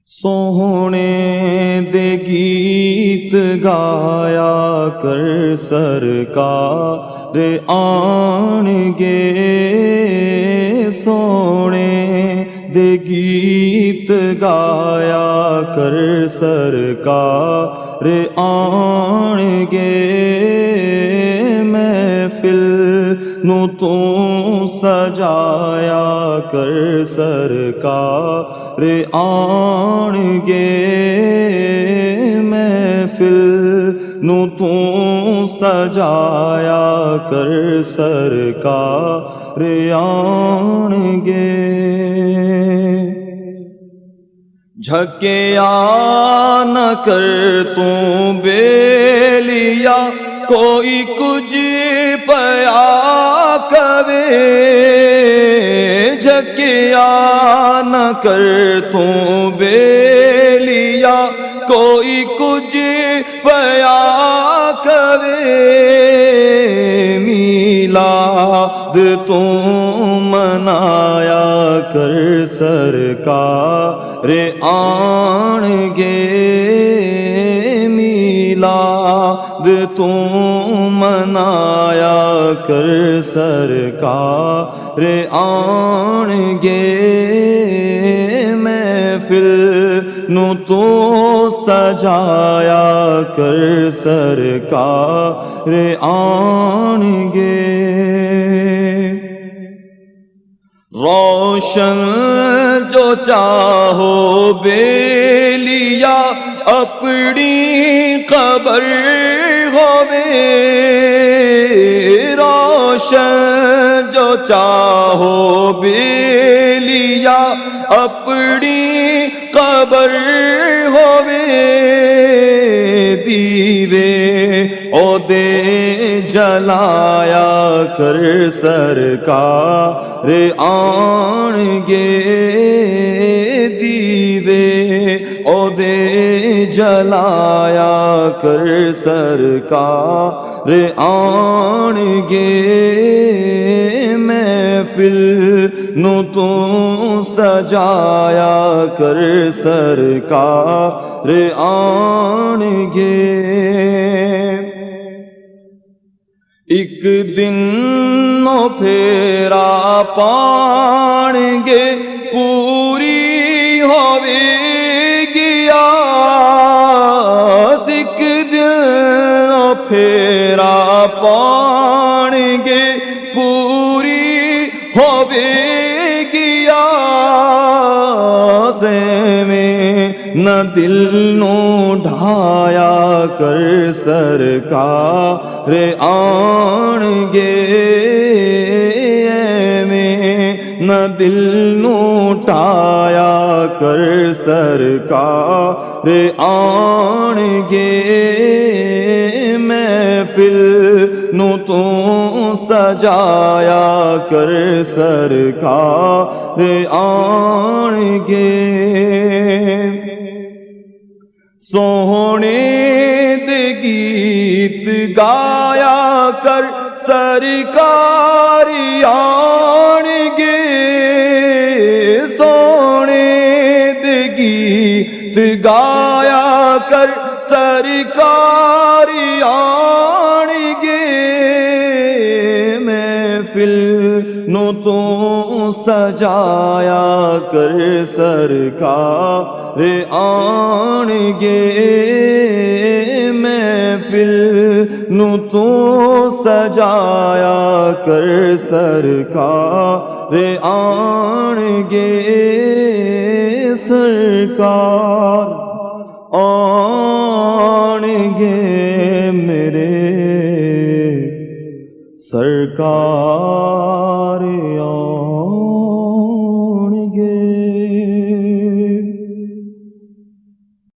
سوہنے دے گیت گایا کر سرکار آن گے، سونے دے گیت گایا کر سرکار آن گے، محفل نو تو سجایا کر سرکار آن گے، محفل نو تو سجایا کر سرکار آن گے۔ جھکیا نہ کر تو بیلیا، کوئی کچھ پیا کرے، جھکیا نہ کر تو بیلیا، کوئی کچھ پیا کرے، میلاد تو منایا کر سرکار آن گے، میلاد تو منایا کر سرکار آن گے، محفل نو تو سجایا کر سرکار آن گے۔ روشن جو چاہو بیلیا، اپنی قبر ہوے، روشن جو چاہو بیلیا، اپنی قبر ہوے، دیوے او دے جلایا کر سرکار آن گے، دیوے او دے جلایا کر سرکار آن گے، محفل نو تو سجایا کر سرکار آن گے۔ ایک دن نو پھیرا پان گے، پوری ہوے گیا، ایک دن نو پھیرا پان گے، پوری ہوے گیا، سے میں نہ دل نو ڈھایا کر سرکار آن گے، میں نہ دل نو ٹایا کر سرکار آن گے، محفل نو تو سجایا کر سرکار آن گے۔ سوہنے دے گیت گایا کر سرکار آن گے، سوہنے دے گیت گایا کر سرکار آن گے، محفل نو تو سجایا کر سرکار آن گے، محفل نو تو سجایا کر سرکار آن گے، سرکار آن گے، میرے سرکار آن